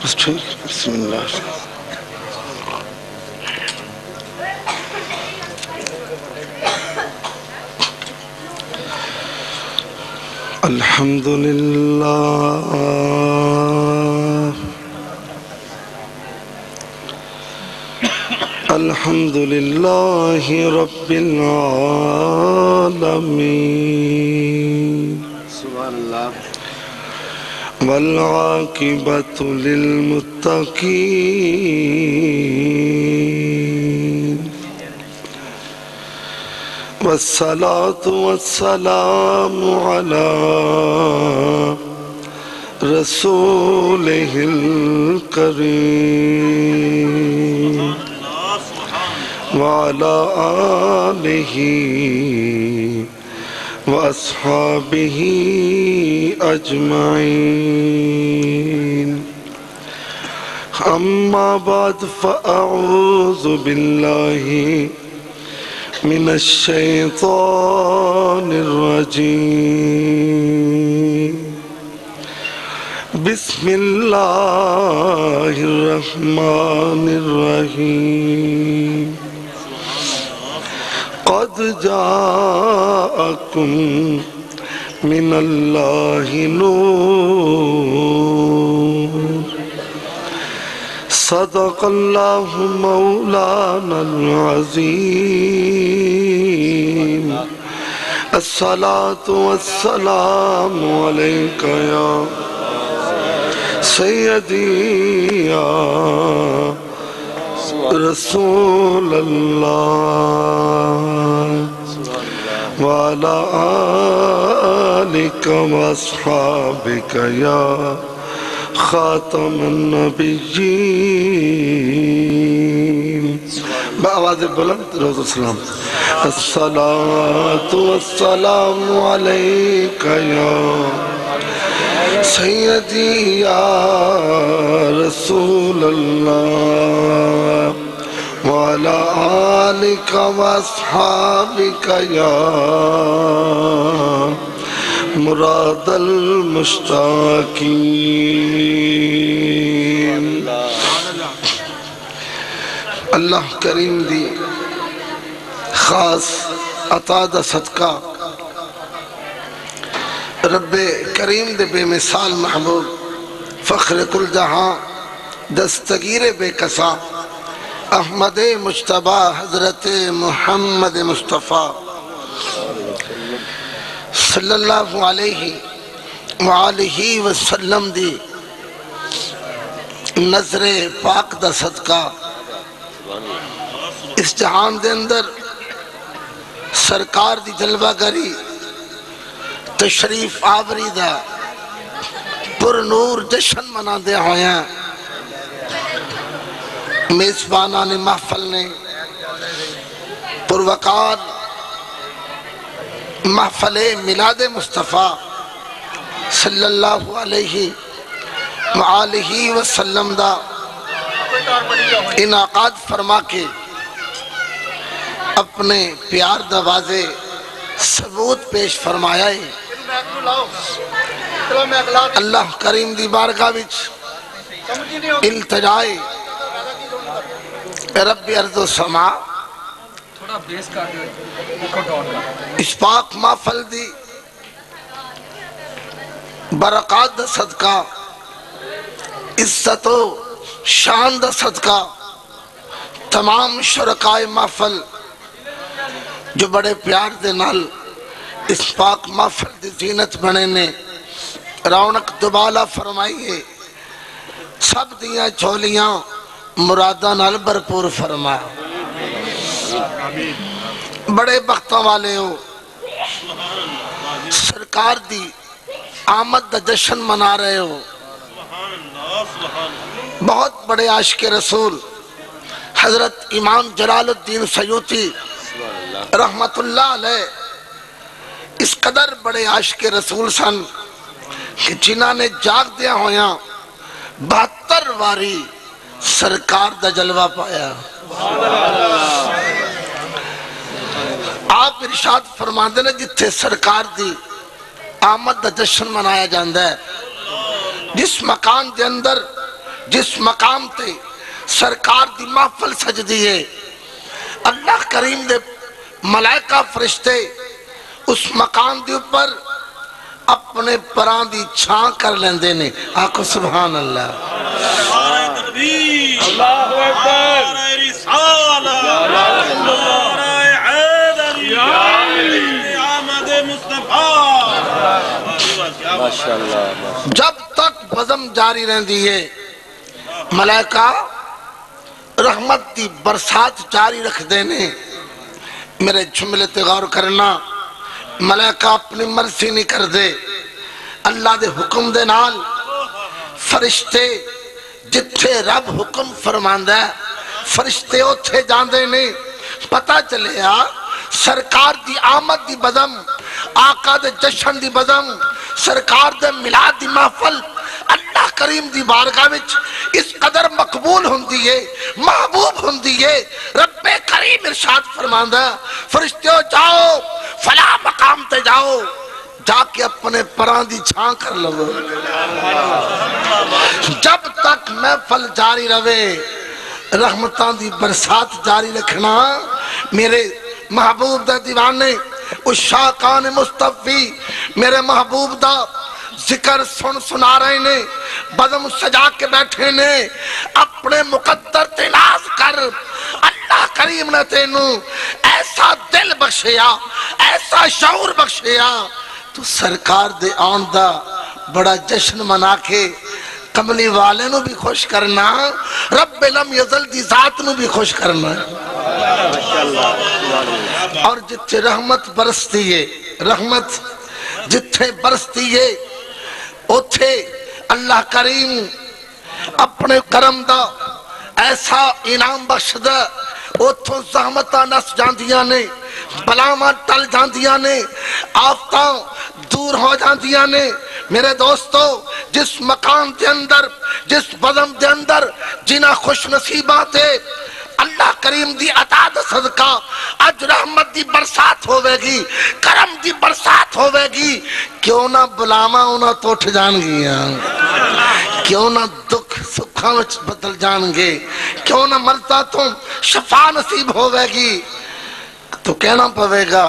بس ٹھیک بسم اللہ الحمد للہ الحمد للہ رب العالمین سبحان اللہ والعاقبۃ للمتقین والصلاة والسلام على رسوله الكريم وعلى آله وأصحابه أجمعين أما بعد فأعوذ بالله من الشيطان الرجيم بسم الله الرحمن الرحيم قد جاءكم من الله نور صدق الله مولانا العظيم الصلاة والسلام عليك يا سيدي يا رسول الله وعلى آلك وأصحابك يا خاتم النبيين بآواز بلند روز السلام الصلاة والسلام عليك يا سيدي يا رسول الله وعلى آلك وأصحابك يا مراد المشتاقين اللہ کریم دی خاص عطا دا صدقہ رب کریم دے بے مثال محبوب فخر کل جہاں دستگیر بے کسا احمد مجتبی حضرت محمد مصطفیٰ صلی اللہ علیہ وآلہ وسلم دی نظر پاک دا صدقہ اس جہان دے اندر سرکار دی جلوہ گری تشریف آوری دا پر نور جشن منا دے ہویا میزبانان محفل نے پروکار محفل میلاد مصطفیٰ صلی اللہ علیہ وآلہ وسلم دا انعقاد فرما کے اپنے پیار دا واضح ثبوت پیش فرمایا ہے اللہ کریم دی بارگاہ وچ التجائے رب ارض و سما اس پاک محفل دی برکات دا صدقہ عزت و شان دا صدقہ تمام شرکائے محفل جو بڑے پیار دے نال اس پاک محفل دی زینت بنے نے رونق دوبالا فرمائیے سب دیاں چولیاں مرادہ نال بھرپور فرمایا بڑے بختوں والے ہو سرکار دی آمد دا جشن منا رہے ہو بہت بڑے عاشق رسول حضرت امام جلال الدین سیوطی رحمت اللہ علیہ اس قدر بڑے عاشق رسول سن کہ جنہاں نے جاگ دیا ہویاں 72 واری سرکار دا جلوہ پایا آپ ارشاد فرماندے نے جتھے سرکار دی آمد دا جشن منایا جاندہ ہے جس مکان دے اندر جس مقام تے سرکار دی محفل سجدی ہے اللہ کریم دے ملائکہ فرشتے اس مقام دی اوپر اپنے پران دی چھان کر لیندے نے. آقا سبحان اللہ. اللہ اکبر. جب تک بزم جاری رہندی ہے ملائکہ رحمت دی برسات جاری رکھ دینے. میرے جملے تے غور کرنا. ملائکہ اپنی مرضی نہیں کر دے اللہ دے حکم دے نال فرشتے جتھے رب حکم فرماندہ ہے فرشتے اتھے جاندے نہیں. پتہ چلے سرکار دی آمد دی بزم آقا دے جشن دی بزم سرکار دے میلاد دی محفل اللہ کریم دی بارگاہ وچ اس قدر مقبول ہوندی ہے محبوب ہوندی ہے. رب کریم ارشاد فرماندہ فرشتیوں جاؤ فلاں مقام تے جاؤ جا کے اپنے پران دی چھان کر لو. جب تک محفل جاری رہے رحمتاں دی برسات جاری رکھنا. میرے محبوب دا دیوانے اس شاقان مصطفی میرے محبوب دا ذکر سنا رہے نے بزم سجا کے بیٹھے نے اپنے مقدر تناز کر. اللہ کریم نے تینوں ایسا دل بخشیا ایسا شعور بخشیا تو سرکار دے آن دا بڑا جشن منا کے کملی والے نو بھی خوش کرنا رب لم یزل دی ذات نو بھی خوش کرنا. اور جتھے رحمت برستی ہے رحمت جتھے برستی ہے اتھے اللہ کریم اپنے کرم دا ایسا انعام بخش دا اتھوں زحمتاں نس جاندیاں نے بلاواں ٹل جاندیاں نے آفتاں دور ہو جاندیاں نے. میرے دوستو جس مقام دے اندر جس بزم دے اندر جنہ خوش نصیبات ہے اللہ کریم دی عطا دا صدقہ اج رحمت دی برسات ہوئے گی کرم دی برسات ہوئے گی. کیوں نہ بلاواں انہاں تو اٹھ جان گیاں کیوں نہ دکھ سکھاں وچ بدل جان گے کیوں نہ مرتا تو شفا نصیب ہوئے گی. تو کہنا پوے گا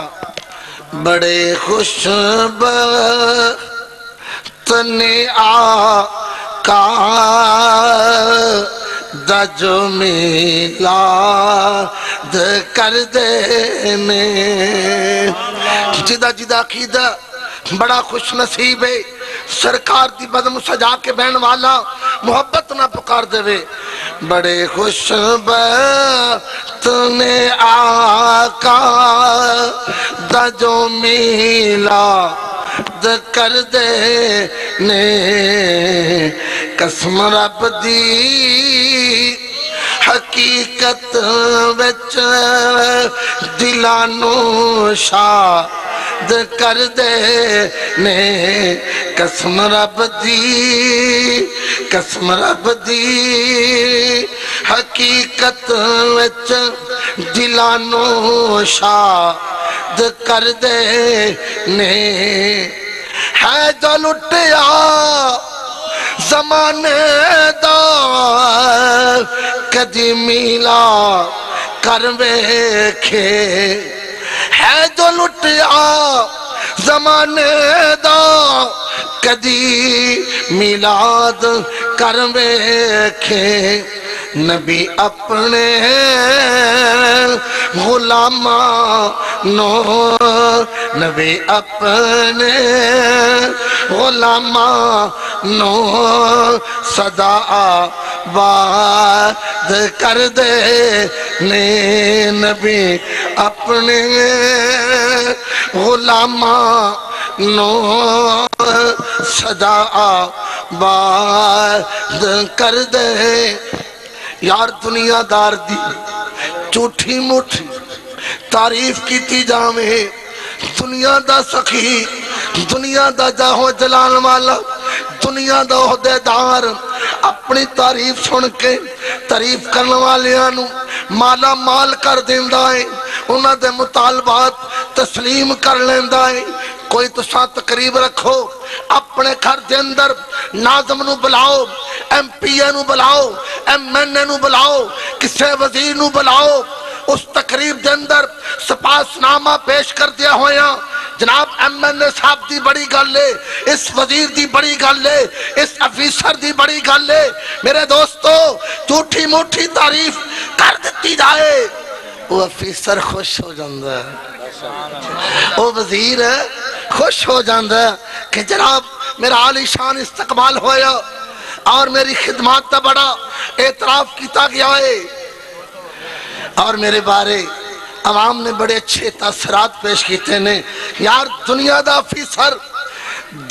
بڑے خوش نے آقا دا جو میلاد کر دینے. جدہ جدہ عقیدہ بڑا خوش نصیب ہے سرکار دی بزم سجا کے بہن والا محبت نہ پکار دے. بڑے خوش نے آقا دا جو میلاد کر دے نے قسم رب دی حقیقت وچ دلانو شاد کر دے نے قسم رب دی حقیقت وچ دلانو شاد کر دے نے. ہے جو لٹیا زمانے دا کدی میلا کر ویکھے. ہے جو لٹیا زمانے دا کدی میلاد کر ویکھے. نبی اپنے غلاماں نو نبی اپنے غلاماں نو صدا آباد کر دے نے. نبی اپنے غلاماں نو صدا آباد کر دے. یار دنیا دار دی جھوٹھی موٹھی تعریف کیتی جاوے دنیا دا سخی دنیا دا جاہو جلال والا دنیا دا عہدے دار اپنی تعریف سن کے تعریف کرنے والیاں مالا مال کر دیندا ہے انہاں دے مطالبات تسلیم کر لیندا ہے. کوئی تساں تقریب رکھو اپنے گھر دے اندر ناظم نو بلاؤ ایم پی اے نو بلاؤ، ایم این اے نو بلاؤ، کسے وزیر نو بلاؤ، اس تقریب دے اندر سپاس نامہ پیش کر دیا ہویا، جناب ایم این اے صاحب دی بڑی گل ہے، اس وزیر دی بڑی گل ہے، اس افیسر دی بڑی گل ہے۔ میرے دوستو جھوٹی موٹی تعریف کر دیتی جائے، وہ افیسر خوش ہو جاندہ ہے، وہ وزیر خوش ہو جاندہ ہے کہ جناب میرا عالی شان استقبال ہویا اور میری خدمات تا بڑا اعتراف کیتا گیا ہے، اور میرے بارے عوام نے بڑے اچھے تاثرات پیش کیتے ہیں۔ یار دنیا دا افیسر،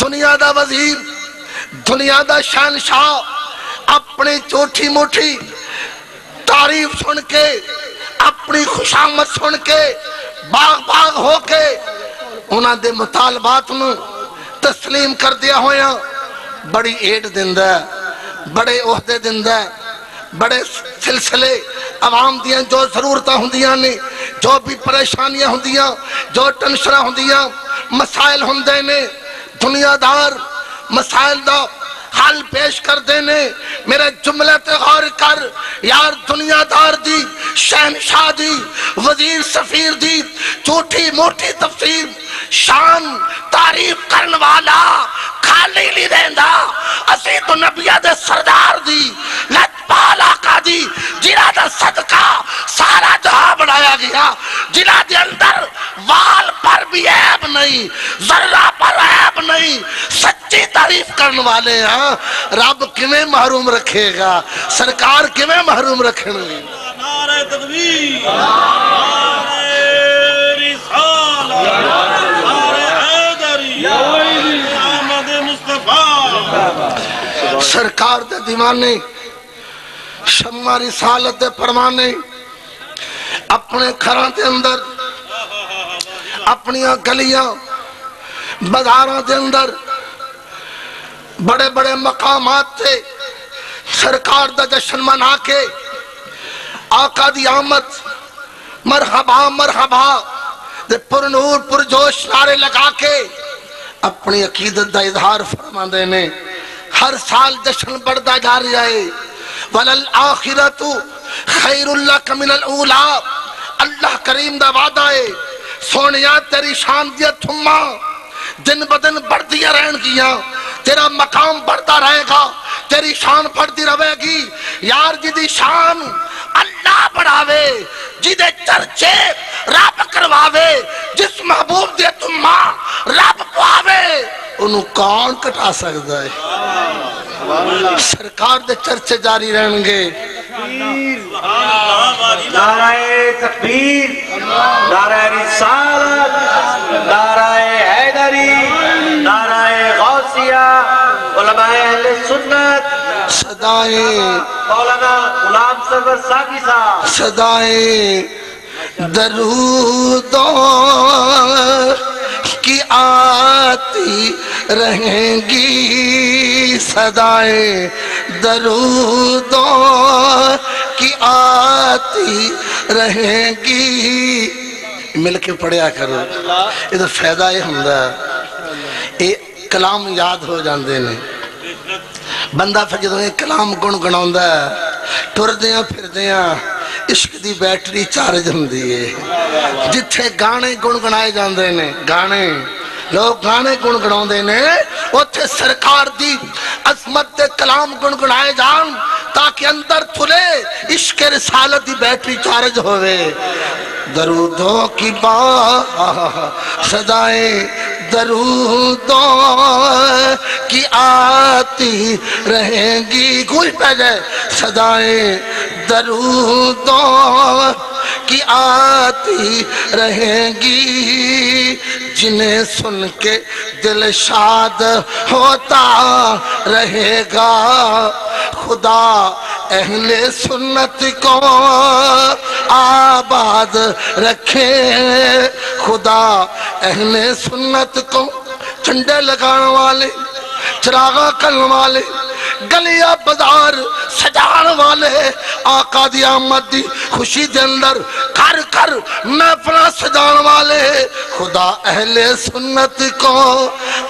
دنیا دا وزیر، دنیا دا شہنشاہ اپنی چھوٹی موٹی تعریف سن کے، اپنی خوشامد سن کے، باغ باغ ہو کے انہاں دے مطالبات نو تسلیم کر دیا ہویا، بڑی ایڈ دیندہ ہے، بڑے عہدے دیندہ ہے، بڑے سلسلے عوام دیاں جو ضرورتہ ہوندیاں نے، جو بھی پریشانیاں ہوندیاں، جو ٹنشنہ ہوندیاں، مسائل ہوندے نے، دنیا دار مسائل دا حل پیش کر دینے۔ میرے جملے تے غور کر، یار دنیا دار دی، شہنشاہ دی، وزیر سفیر دی چھوٹی موٹی تفسیر شان تعریف کرن والا خالی لی دیندہ، اسی تو نبیہ دے سردار دی لت پال آقا دی، جنہ دا صدقہ سارا جہاں بڑھایا گیا، جنہ دے اندر وال پر بھی عیب نہیں، ذرہ پر عیب نہیں، سچی تعریف کرن والے ہاں، رب کیویں محروم رکھے گا، سرکار کیویں محروم رکھیں گے۔ نعرہ تکبیر، نعرہ رسالہ، نعرہ حیدری، احمد مصطفیٰ۔ سرکار دے دیوانے، شمع رسالت دے پروانے، اپنے گھراں دے اندر، اپنیاں گلیاں بازاراں دے اندر بڑے بڑے مقامات تھے، سرکار دا جشن منا کے آقا دی آمد مرحبا مرحبا دے پر نور پر جوش نعرے لگا کے اپنی عقیدت دا اظہار فرماندے نے۔ ہر سال جشن بڑھتا جا رہا ہے، وَلَلْآخِرَةُ خَيْرُ لَكَ مِنَ الْأُولَىٰ، اللہ کریم دا وعدہ ہے، سونیا تیری شان دیا تھما دن بدن بڑھ دیا رہن گیا، تیرا مقام بڑھتا رہے گا، تیری شان بڑھتی رہے گی۔ یار جدی شان اللہ بڑھاوے، جدے چرچے رب کرواوے، جس محبوب دے تمہاں رب پواوے، انہوں کون کٹا سکتا ہے؟ سرکار دے چرچے جاری رہن گے۔ نعرہ تکبیر، نعرہ رسالت، نعرہ حیدری، نعرہ غوثیہ، علماء اہل سنت، صدائیں مولانا غلام سرور ساقی صاحب، صدائیں درودوں کی آتی رہیں گی، صدائیں درودوں کی آتی رہیں گی۔ مل کے پڑھیا کرو، یہ تو فائدہ یہ ہوندہ ہے، یہ کلام یاد ہو جاندے نے۔ بندہ پھر جدوں یہ کلام گن گناؤندا ہے، ٹر دیاں پھر دیاں عشق دی بیٹری چارج ہوندی ہے۔ جتھے گانے گن گنائے جاندے نے، گانے لوگ گانے گن گناؤندے نے، اتھے سرکار دی عظمت دے کلام گن گنائے جان تاکہ اندر تھلے عشق رسالت دی بیٹری چارج ہوئے۔ درودوں کی صدائیں درودوں کی آتی رہیں گی، گوش پہ جائے، صدائیں درودوں کی آتی رہیں گی، جنہیں سن کے دل شاد ہوتا رہے گا۔ خدا اہل سنت کو آباد رکھے، خدا اہل سنت کو جھنڈے لگانے والے، چراغاں کرنے والے، گلیاں بازار سجان والے، آقا دی آمد دی خوشی دے اندر کر کر محفلاں سجان والے، خدا اہل سنت کو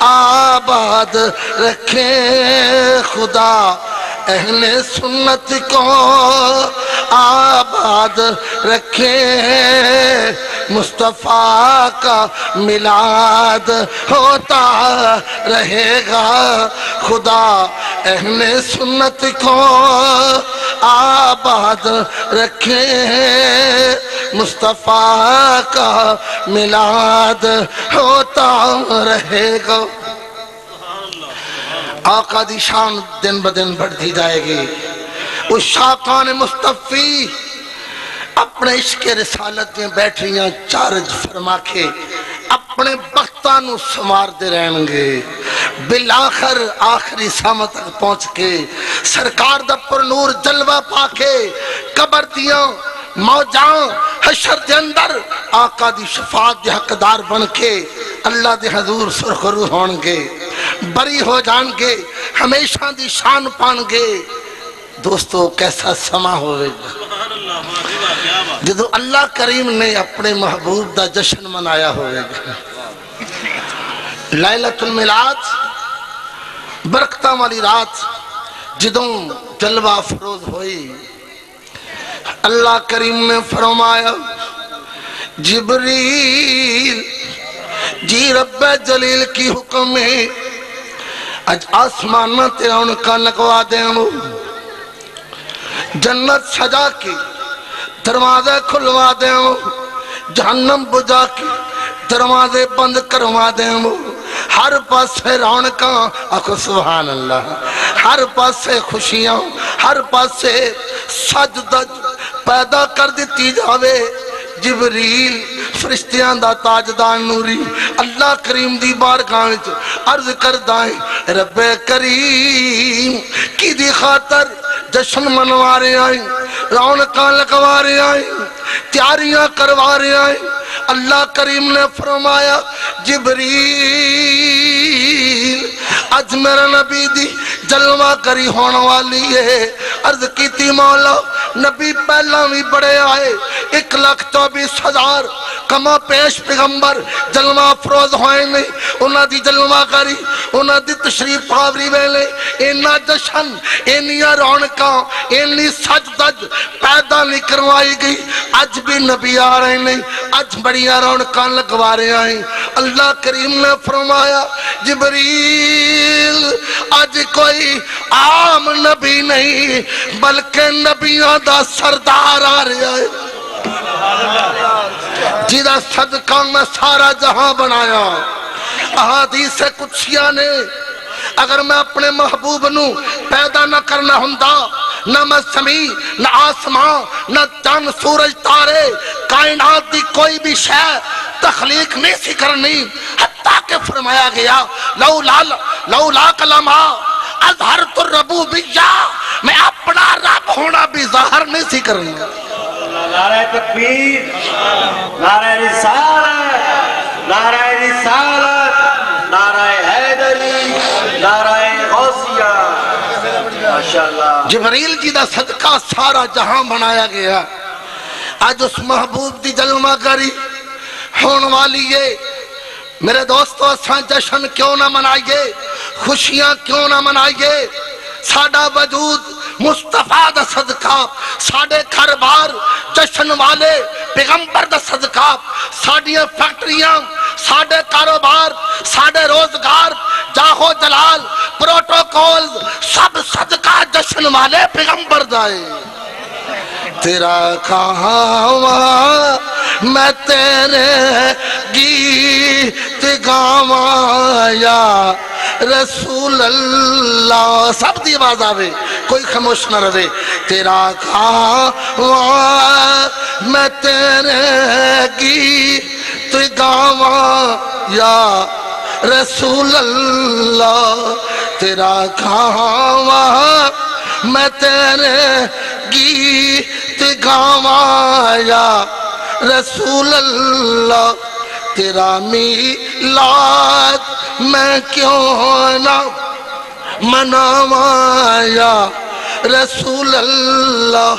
آباد رکھے، خدا اہل سنت کو آباد رکھے مصطفیٰ کا میلاد ہوتا رہے گا خدا اہل سنت کو آباد رکھے مصطفیٰ کا میلاد ہوتا رہے گا آقا دی شان دن بدن بڑھتی جائے گی اس شاقان مصطفی اپنے عشق رسالت میں بیٹھیاں چارج فرما کے اپنے بختانو سمار دے رہن گے بالآخر آخری سامت تک پہنچ کے سرکار دا پر نور جلوہ پا کے قبر دیاں موجاں حشر دے اندر آقا دی شفاعت دے حقدار بن کے اللہ دے حضور سرخرو ہون گے بری ہو جان گے ہمیشہ دی شان پان گے دوستو کیسا سما ہوئے گا جدو اللہ کریم نے اپنے محبوب دا جشن منایا ہوئے گا لیلۃ المیلاد برکتاں والی رات جدوں جلوہ افروز ہوئی اللہ کریم نے فرمایا جبریل جی رب جلیل کی حکم ہے اج آسمان تیرا ان کا لگوا دیں جنت سجا کے دروازے کھلوا دیں جہنم بجا کے دروازے بند کروا دیں ہر پاسے رونقاں آکھو سبحان اللہ ہر پاسے خوشیاں ہر پاسے سج دج پیدا کر دیتی جاوے جبریل فرشتیاں دا تاجدان نوری اللہ کریم دی بارگاہ وچ عرض کردائیں رب کریم کی دی خاطر جشن منوا رہے آئیں رونقاں لگوا رہے آئیں تیاریاں کروا رہے آئیں اللہ کریم نے فرمایا جبریل اج میرا نبی دی جلوہ کری ہونے والی ہے عرض کیتی مولا نبی پہلا بھی بڑے آئے 1,24,000 کما پیش پیغمبر جلوہ افروز ہوئے نہیں انہاں دی جلوہ کری انہاں دی تشریف آوری ویلے انہاں جشن انہاں رونقاں انہی سج دج پیدا نہیں کروائی گئی اج بھی نبی آ رہے نہیں اج بڑیاں رونقاں لگوا رہے آئیں اللہ کریم نے فرمایا جبریل آج کوئی عام نبی نہیں بلکہ نبیوں دا سردار آ رہا ہے جیدہ صدقہ میں سارا جہاں بنایا احادیث قدسیہ نے اگر میں اپنے محبوب نو پیدا نہ کرنا ہوندا نہ میں زمین نہ آسمان نہ چاند سورج تارے کائنات دی کوئی بھی شے تخلیق نہیں سی کرنی حتیٰ کہ فرمایا گیا لولا کلمہ اظہرت الربوبیہ میں اپنا رب ہونا بھی ظاہر نہیں سی کرنی نعرہ تکبیر نعرہ رسالت نعرہ رسالت نعرہ حیدری نعرہ غوثیہ ماشاءاللہ جبریل جی دا صدقہ سارا جہاں بنایا گیا آج اس محبوب دی جلوہ کری ہون والی ہے میرے دوستو اساں جشن کیوں نہ منائیے خوشیاں کیوں نہ منائیے ساڑا وجود مصطفیٰ دا صدقہ ساڑے گھر بار جشن والے پیغمبر دا صدقہ ساڑیاں فیکٹریاں ساڑے کاروبار ساڑے روزگار جاہو جلال پروٹوکولز سب صدقہ جشن والے پیغمبر دائے تیرا کہاں میں تیرے گیت گاواں یا رسول اللہ سب دی آواز آوے کوئی خاموش نہ رہے تیرا کہاں میں تیرے گیت گاواں یا رسول اللہ تیرا کہاں میں تیرے گیت گاواں یا رسول اللہ تیرا میلاد میں کیوں نہ مناواں یا رسول اللہ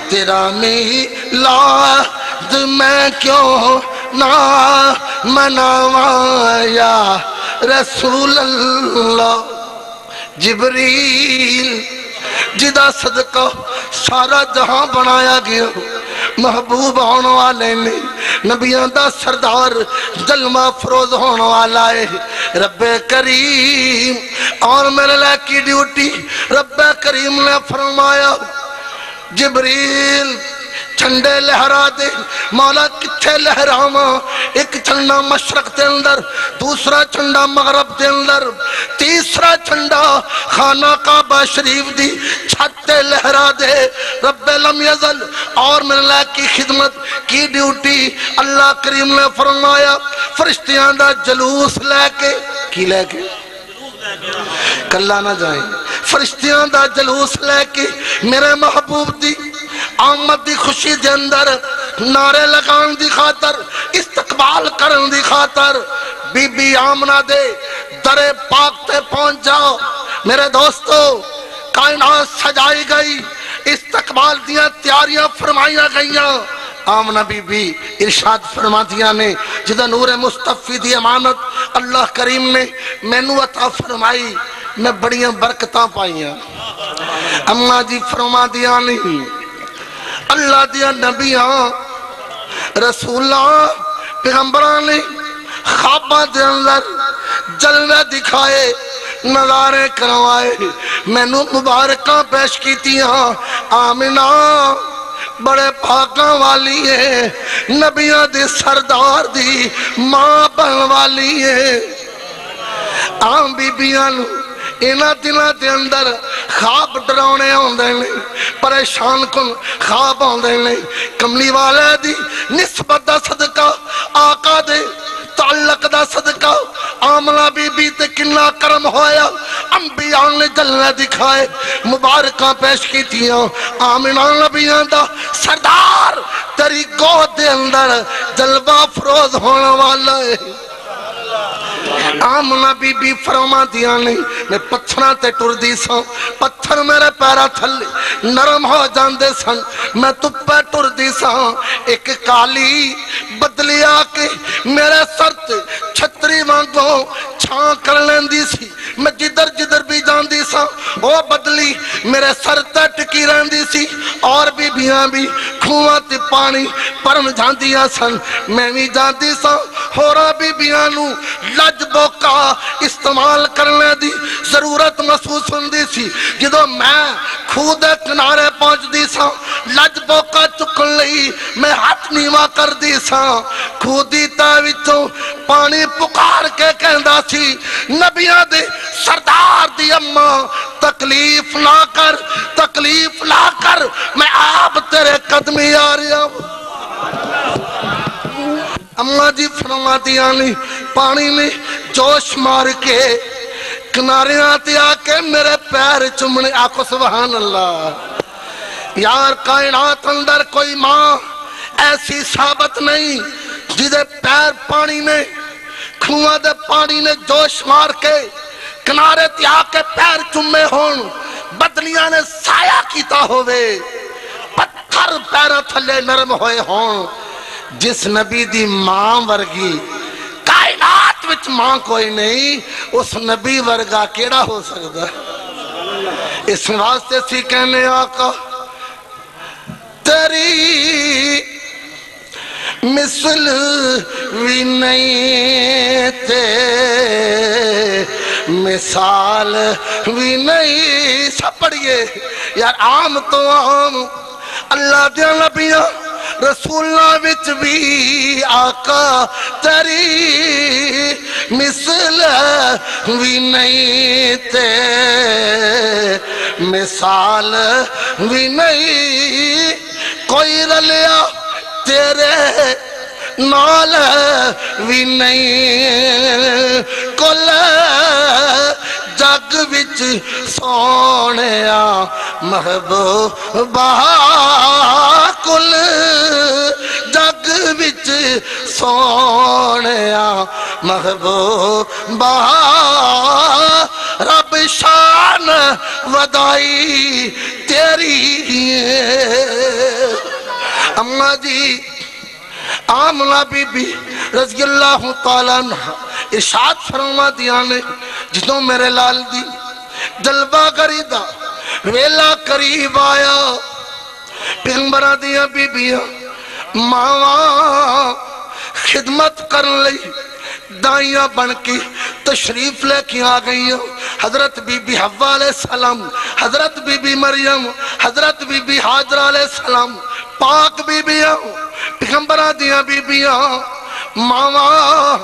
تیرا میلاد میں کیوں نہ مناواں یا رسول اللہ جبریل جدا صدقہ سارا جہاں بنایا گیا محبوب ہونے والے نے نبیاں دا سردار جلوہ فروز ہونے والا ہے رب کریم اور میرے لئے کی ڈیوٹی رب کریم نے فرمایا جبریل جھنڈے لہرا دے مولا کتھے لہراما ایک جھنڈا مشرق دے اندر دوسرا جھنڈا مغرب دے اندر تیسرا جھنڈا خانہ کعبہ شریف دی چھت تے لہرا دے رب لم یزل اور من اللہ کی خدمت کی ڈیوٹی اللہ کریم نے فرمایا فرشتیاں دا جلوس لے کے کی لے کے کلہ نہ جائیں فرشتیاں دا جلوس لے کے میرے محبوب دی آمد دی خوشی دے اندر نعرے لگان دی خاطر استقبال کرن دی خاطر بی بی آمنہ دے در پاک تے پہنچ جاؤ میرے دوستو کائنات سجائی گئی استقبال دیا تیاریاں فرمائیاں گئیاں آمنہ بی بی ارشاد فرما دیا نے جدہ نور مصطفی دی امانت اللہ کریم نے مینو عطا فرمائی میں بڑیاں برکتاں پائیاں اماں جی فرما دیا نہیں اللہ دیا نبیاں رسولاں پیغمبران نے خوابہ دے اندر جلوے دکھائے نظارے کروائے مینو مبارکاں پیش کیتیاں آمنہ بڑے پاکاں والی ہے نبیاں دے سردار دی ماں بن والی ہے آم بی بیاں اینا دنہ دے اندر خواب ڈراؤنے ہوندے نہیں پریشان کن خواب ہوندے نہیں کملی والے دی نسبت دا صدقہ آقا دے تعلق دا صدقہ آمنہ بی بی تے کنہ کرم ہویا انبیاء نے جلوہ دکھائے مبارکاں پیش کی تیاں آمنہ نبیاں دا سردار تیری گود دے اندر جلوہ فروز ہونے والا ہے آمنہ بی بی فرما دیا نہیں میں پتھران تے ٹر دی سن پتھر میرے پیرا تھلے نرم ہو جان دے سن میں تپے ٹر دی سن ایک کالی بدلی آکے میرے سر تے چھتری وانگوں چھان کر لین دی سی میں جدر جدر بھی جان دی سن وہ بدلی میرے سر تے ٹکی رہن دی سی اور بی بیاں بھی کھواں تے پانی پرم جان دیا سن میں بھی جان دی سن ہو رہا بی بیانو لج بوکا استعمال کرنے دی ضرورت محسوس ہوندی سی جدو میں خود کنارے پہنچ دی سا لج بوکا چکن لئی میں ہاتھ نیوا کر دی سا خودی تاویچوں پانی پکار کے کہندا سی نبیاں دے سردار دی اماں تکلیف لا کر میں آپ تیرے قدمی آ رہا ہوں اماں جی فرما دیا نہیں پانی میں جوش مار کے کنارے آتے آکے میرے پیر چمنے آکو سبحان اللہ یار کائنات اندر کوئی ماں ایسی ثابت نہیں جدے پیر پانی میں کھواں دے پانی نے جوش مار کے کنارے تے آکے پیر چمے ہون بدلیاں نے سایہ کیتا ہوئے پتھر پیرہ تھلے نرم ہوئے ہون جس نبی دی ماں ورگی کائنات وچ ماں کوئی نہیں اس نبی ورگا کیڑا ہو سکتا اس واسطے سی کہنے آقا تیری مثل بھی نہیں تے مثال بھی نہیں سب پڑھئے یار عام تو عام اللہ دیا نبیاں رسولہ وچ بھی آقا تیری مثل بھی نہیں تے مثال بھی نہیں کوئی رلیا تیرے نال بھی نہیں کل جگ وچ سونیا محبوبہ کل جگ وچ سونیا محبوبہ رب شان ودائی تیری اماں جی آمنہ بی بی رضی اللہ تعالیٰ عنہ ارشاد فرما دیا نے جدوں میرے لال دی جلوہ گری دا ویلا قریب آیا پیغمبراں دیاں بیبیاں ماواں خدمت کرن لئی دائیاں بن کے تشریف لے کے آ گئی حضرت بی بی حوا علیہ السلام حضرت بی بی مریم حضرت بی بی حاجرہ علیہ السلام پاک بیبیاں پیغمبراں دیاں بیبیاں ماواں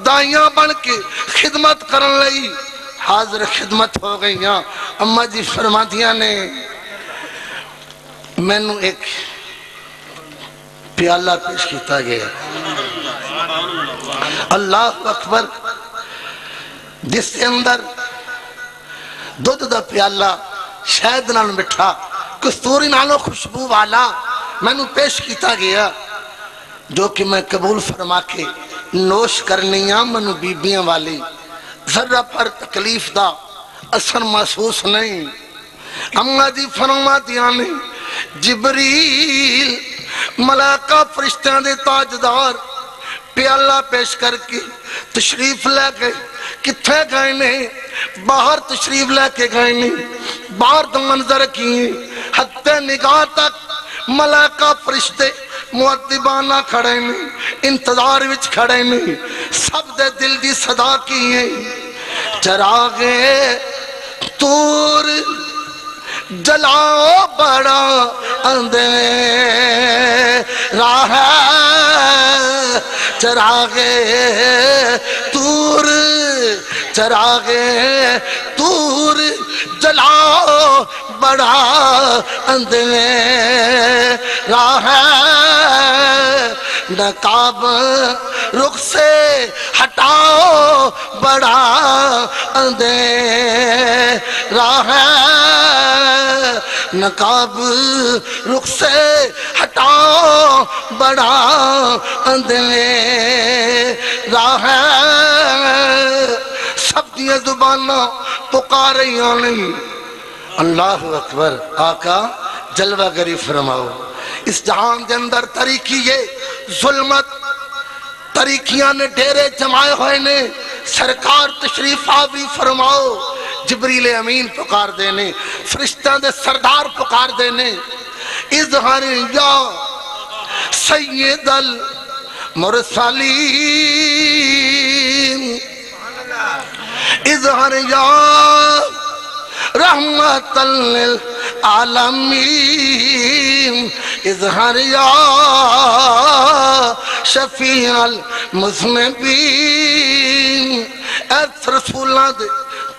دائیاں بن کے خدمت کرن لئی حاضر خدمت ہو گئیاں اماں جی فرماندیاں نے میں نو ایک پیالہ پیش کیتا گیا اللہ اکبر جس کے اندر دودھ دا پیالہ شہد نال مٹھا کستوری نالوں خوشبو والا میں نو پیش کیتا گیا جو کہ میں قبول فرما کے نوش کرنیاں منو بیبیاں والی ذرہ پر تکلیف دا اثر محسوس نہیں اماں جی فرما دیا نے جبریل ملائکہ فرشتیاں دے تاجدار پیالہ پیش کر کے تشریف لے گئے کتھے گئے نے باہر تشریف لے کے گئے نے باہر تو منظر کیے حتی نگاہ تک ملائکہ فرشتے معدبانہ کھڑے نے انتظار وچ کھڑے نے سب دے دل دی صدا کیے چراغے تور جلاؤ بڑا اندھیرا ہے چراغے تور جلاؤ بڑا اندھیرا ہے نقاب رخ سے ہٹاؤ بڑا اندھیرا ہے نقاب رخ سے ہٹاؤ بڑا اندھیرا ہے سب دیا زبانہ پکاریاں نہیں اللہ اکبر آقا جلوہ گری فرماؤ اس جہان کے اندر طریقی یہ ظلمت طریقیاں نے ڈیرے جمائے ہوئے نے سرکار تشریف آوری فرماؤ جبریل امین پکار دینے فرشتہ دے سردار پکار دینے اظہر یا سید المرسلین اظہر یا رحمت للعالمین اظہر یا شفیع المذنبین اے رسولہ دے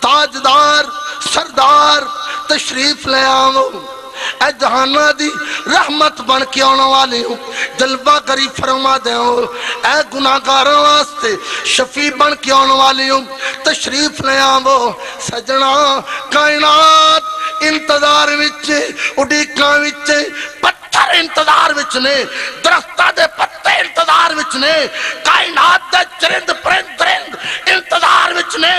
تاجدار سردار تشریف لے آؤ اے جہانہ دی رحمت بن کے آنے والے ہوں جلوہ کری فرما دے ہوں اے گناہگاروں واسطے شفیع بن کے آنے والے ہوں تشریف لے آؤ سجنا کائنات انتظار وچے اڈیکاں وچے پتھر انتظار وچنے درختہ دے پتے انتظار وچنے کائنات دے چرند پرند درند انتظار وچنے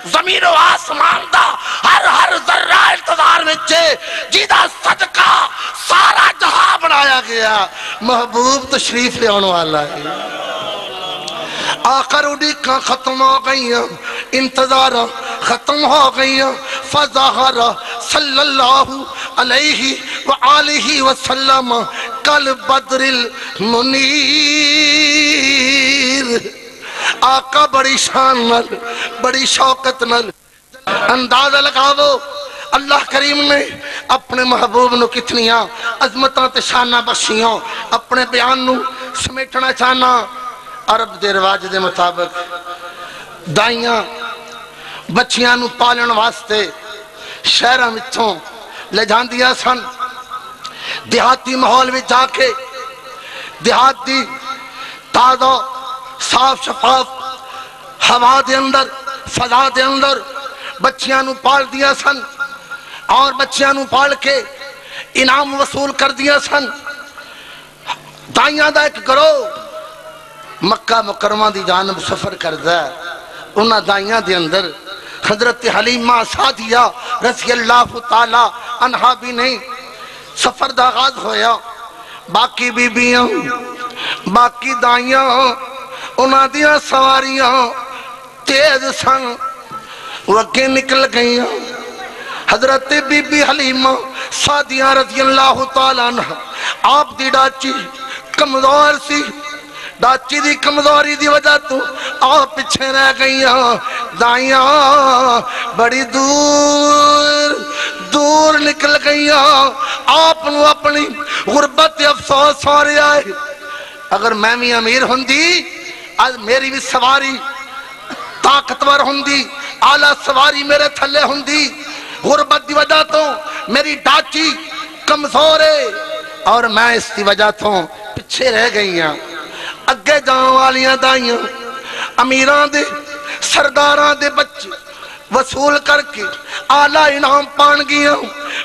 زمین و آسمان دا ہر ذرہ انتظار وچے جیدہ صدقہ سارا جہاں بنایا گیا محبوب تشریف لے آنے والا ہے آخر اڈیکاں ختم ہو گئی انتظار ختم ہو گئی فظہر صلی اللہ علیہ وآلہ وسلم کل بدر المنیر آقا بڑی شان نل بڑی شوقت نل اندازہ لگاو اللہ کریم نے اپنے محبوب نو کتنیاں عظمتاں تے شانہ بخشیاں اپنے بیان نو سمیٹنا چاہنا عرب دے رواج دے مطابق دائیاں بچیاں نو پالن واسطے شہرہ مچھوں لے جان دیا سن دیہاتی ماحول میں جا کے دیہاتی تازہ صاف شفاف ہوا دے اندر فضا دے اندر بچیاں نو پال دیا سن اور بچیاں نو پال کے انعام وصول کر دیا سن دائیاں دا ایک گروہ مکہ مکرمہ دی جانب سفر کردہ انہاں دائیاں دے اندر حضرت حلیمہ سعدیہ رضی اللہ تعالی عنہا بھی نہیں سفر دا آغاز ہویا باقی بیبیاں باقی دائیاں انہاں دیاں سواریاں تیز سن وہ اگے نکل گئیاں حضرت بی بی حلیمہ سعدیہ رضی اللہ تعالیٰ عنہ آپ دی ڈاچی کمزور سی، ڈاچی دی کمزوری دی وجہ تو آپ پچھے رہ گئیاں، دائیاں بڑی دور دور نکل گئیاں، آپ نو اپنی غربت افسوس ہو رہا ہے۔ اگر میں بھی امیر ہوندی آج میری بھی سواری طاقتور ہوندی، اعلیٰ سواری میرے تھلے ہوندی، غربت دی وجہ تو میری ڈاچی کمزور ہے اور میں اس دی وجہ تو پچھے رہ گئی ہوں۔ اگے جان والیاں دائیاں امیران دے سرداراں دے بچے وصول کر کے اعلیٰ انعام پان گیا،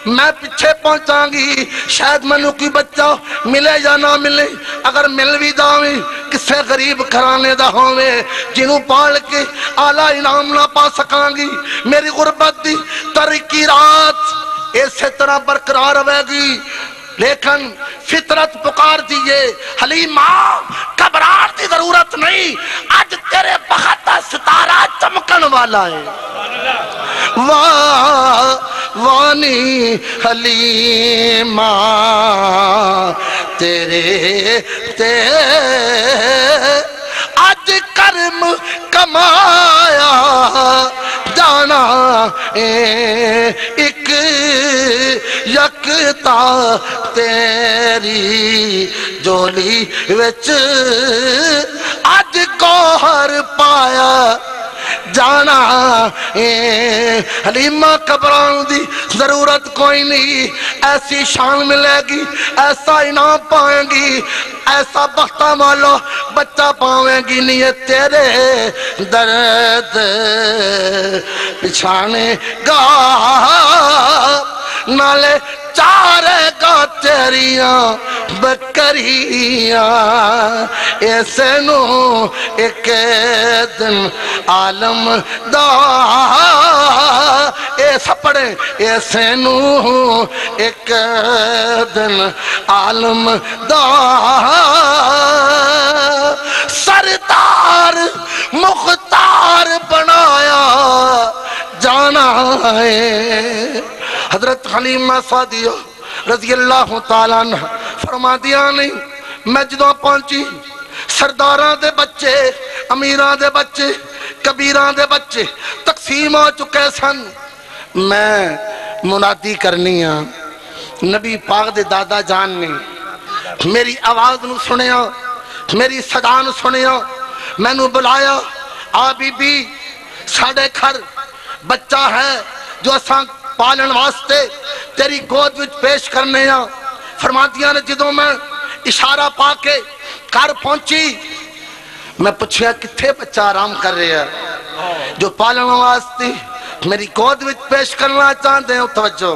میں پیچھے پہنچاں گی، شاید منو کی بچہ ملے یا نہ ملے، اگر مل بھی جاویں کسے غریب گھرانے دا ہوئے جنہوں پال کے اعلیٰ انعام نہ پا سکاں گی۔ میری غربت دی ترکی رات اسی طرح برقرار ہوئے گی، لیکن فطرت پکار دیئے حلیمہ گھبراہٹ دی ضرورت نہیں، آج تیرے بخت ستارہ چمکن والا ہے۔ وانی حلیمہ تیرے آج کرم کمایا جانا ایک یکتا تیری جولی وچ آج گوہر پایا جانا۔ حلیمہ گھبران دی ضرورت کوئی نہیں، ایسی شان ملے گی، ایسا انعام پائیں گی، ایسا بختہ والا بچہ پاویں گی، نہیں تیرے درد پچھانے گا نالے چارے گا تیریاں بکریاں، ایسے نو ایک دن عالم دا ایسا پڑھے، ایسے نو ایک دن عالم دا سردار مختار بنایا جانا ہے۔ حضرت حلیمہ سعدیہ رضی اللہ تعالیٰ عنہ فرما دیا نہیں، میں جدوں پہنچی سرداراں دے بچے، امیراں دے بچے، کبیراں دے بچے تقسیم ہو چکے سن، میں منادی کرنی ہاں، نبی پاک دے دادا جان نے میری آواز نو سنیا، میری صدا نو سنیا، میں نو بلایا، آ بی بی ساڑھے گھر بچہ ہے جو اساں پالن واسطے تیری گود وچ پیش کرنے ہیں۔ فرماتیاں نے جدوں میں اشارہ پا کے گھر پہنچی، میں پوچھیا کتھے بچہ آرام کر رہے ہیں جو پالن واسطے میری گود وچ پیش کرنا چاہتے ہیں۔ توجہ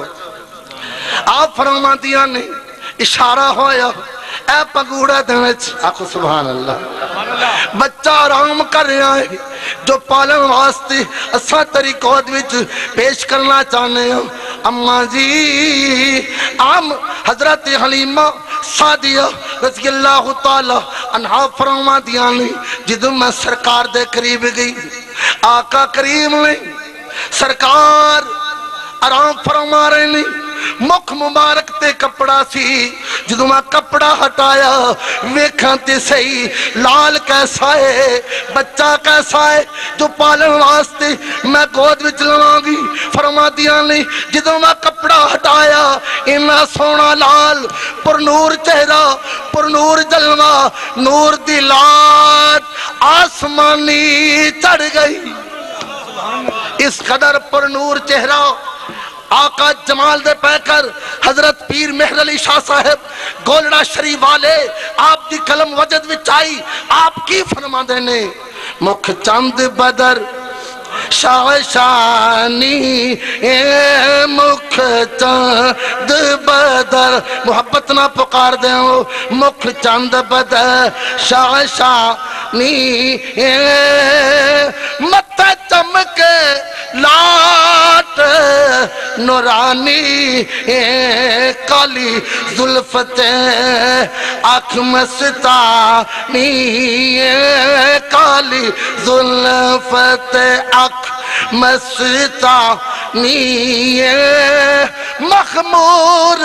آپ فرماتیاں نے اشارہ ہویا، اے پگوڑا دنچ آکھو سبحان اللہ، بچہ آرام کر رہا ہے جو پالن واسطے اساں تیری گود وچ پیش کرنا چاہنے ہیں۔ اماں جی عام حضرت حلیمہ سعدیہ رضی اللہ تعالی عنہا فرما دیا نہیں، جدوں میں سرکار دے قریب گئی، آقا کریم نے سرکار آرام فرما رہے نہیں، مکھ مبارک تے کپڑا سی، جدوں میں کپڑا ہٹایا ویکھاں تے صحیح لال کیسا ہے، بچہ کیسا ہے جو پالن واسطے میں گود وچ لواں گی۔ فرما دیا نہیں جدوں میں کپڑا ہٹایا اینا سونا لال پر نور چہرہ، پر نور جلوہ، نور دی لات آسمانی چڑھ گئی، اس قدر پر نور چہرہ آقا جمال دے پیکر حضرت پیر مہر علی شاہ صاحب گولڑا شریف والے آپ دی قلم وجد وچ آئی، آپ کی فرما دینے مکھ چند بدر شاہ شانی مکھ چند بدر، محبت نہ پکار دیں ہو، مکھ چند بدر شاہ شانی مت چمک لاٹ نورانی کالی زلفت آنکھ مستانی کالی زلفت آنکھ مستانی مخمور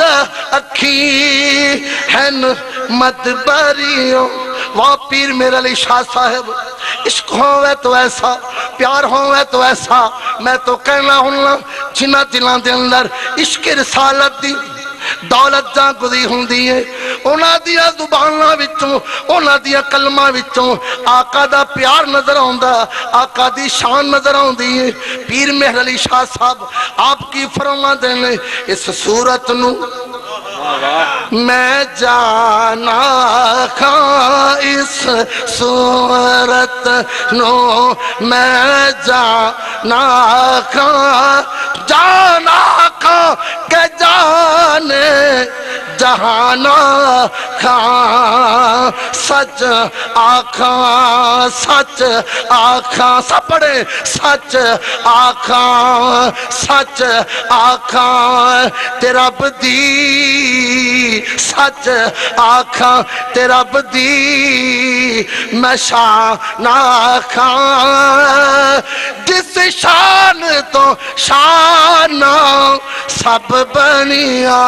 اکھی ہن مت بریوں وہ پیر میرے علی شاہ صاحب عشق ہوئے تو ایسا پیار ہوئے تو ایسا میں تو کہنا ہوں جنہ دلان دے اندر عشق رسالت دی دولت جان گزی ہوں دیئے اونا دیا زبانہ وچوں اونا دیا کلمہ وچوں آقا دا پیار نظر ہوندہ آقا دی شان نظر ہوں دیئے پیر مہر علی شاہ صاحب آپ کی فرما دینے اس صورت نو میں جانا کھا اس صورت نو میں جانا کھا کہ جانے جہانا کھا سچ آکھاں سچ آکھاں سب پڑھے سچ آکھاں سچ آکھاں تیرا بدی سچ آکھاں تیرا بدی میں شان آکھاں جس شان تو شان سب بنیا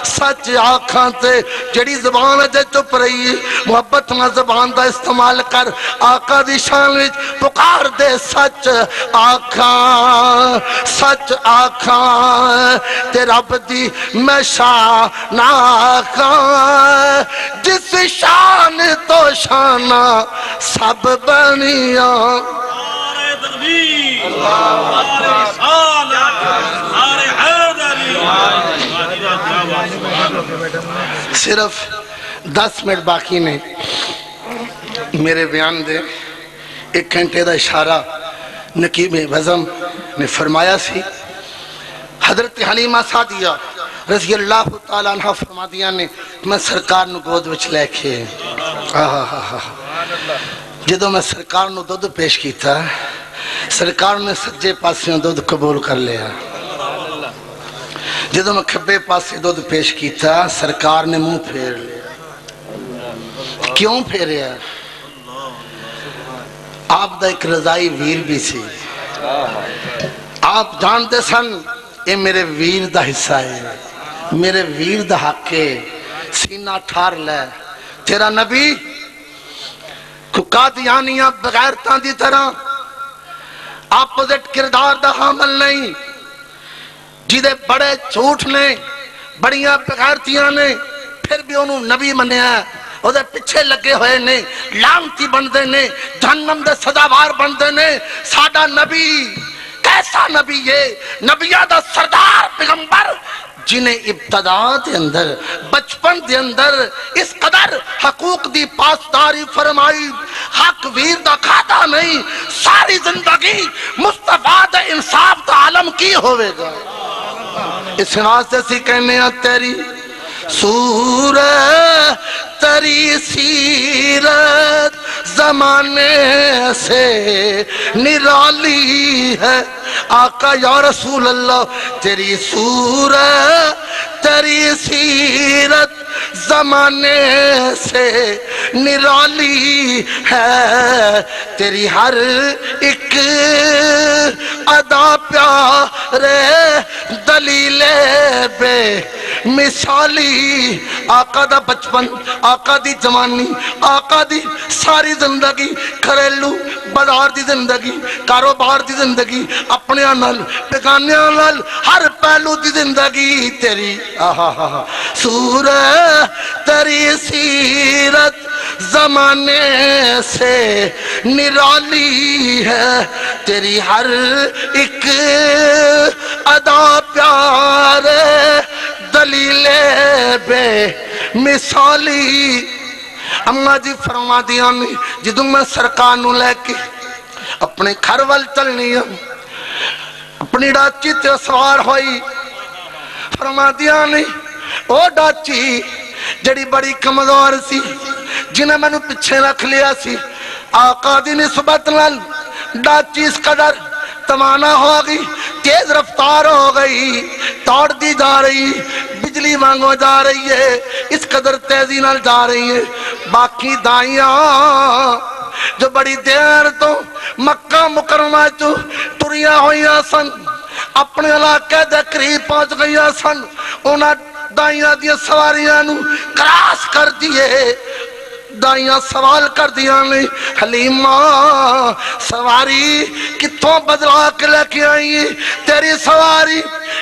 سچ آکھاں تے جڑی زبان ہے چپ رہی محبت نہ زبان دا استعمال کر آقا دی شان وچ پکار دے سچ آکھاں سچ آکھاں تے رب دی میں شان آکھاں جس شان تو شان سب بنیا نعرہ تکبیر نعرہ رسالت نعرہ حیدری صرف 10 منٹ باقی نے میرے بیان دے 1 گھنٹے دا اشارہ نقیب وزم نے فرمایا سی حضرت حلیمہ سعدیہ رضی اللہ تعالیٰ عنہ فرما دیا نے میں سرکار نو گود وچ لے کے جدو میں سرکار نو دودھ پیش کیتا سرکار نے سجے پاسوں دودھ قبول کر لیا جدو میں کھبے پاسے دودھ پیش کیتا سرکار نے منہ پھیر لیا کیوں پھیریا آپ دا ایک رضائی ویر بھی سی آپ جانتے سن یہ میرے ویر دا حصہ ہے میرے ویر دا حق ہے سینہ ٹھار لے تیرا نبی کو قادیانیاں بغیر تاں دی طرح اپوزٹ کردار دا حامل نہیں جیدے بڑے جھوٹ نے بڑیاں بغیرتیاں نے پھر بھی انہوں نبی منیا ہے او دے پچھے لگے ہوئے نے لانتی بندے نے جہنم دے سزاوار بندے نے ساڈا نبی کیسا نبی یہ نبیہ دا سردار پیغمبر جنہیں ابتدا دے اندر بچپن دے اندر اس قدر حقوق دی پاسداری فرمائی حق ویر دا کھاتا نہیں ساری زندگی مصطفیٰ دے انصاف دا عالم کی ہوئے گا اس واسطے سی کہنے ہیں تیری صورت تری سیرت زمانے سے نرالی ہے آقا یا رسول اللہ تیری صورت تری سیرت زمانے سے نرالی ہے تیری ہر ایک ادا پیارے دلیل بے مثالی آقا دا بچپن آقا دی جوانی آقا دی ساری زندگی گھریلو بازار دی زندگی کاروبار دی زندگی اپنے نال بیگانیاں نال ہر پہلو دی زندگی تیری صورت تیری سیرت زمانے سے نرالی ہے تیری ہر ایک ادا پیارے دلیل بے مثالی اماں جی فرما دیا نہیں جدوں میں سرکار نو لے کے اپنے گھر وال چلنی اپنی ڈاچی تے سوار ہوئی فرما دیا نہیں او ڈاچی جڑی بڑی کمزور سی جنہیں میں نے پچھے رکھ لیا سی آقا دی نسبت نال ڈاچی اس قدر توانا ہو گئی تیز رفتار ہو گئی توڑ دی جا رہی بجلی مانگو جا رہی ہے اس قدر تیزی نال جا رہی ہے باقی دائیاں جو بڑی دیر تو مکہ مکرمہ چو تریاں ہوئیاں سن اپنے علاقے دے قریب پہنچ گئیاں سن انہاں دائیاں دیا سواریاں نو کراس کر دیئے دائیاں سوال کر دیا نہیں حلیمہ سواری کتوں بدلا کے لے کے آئی تیری سواری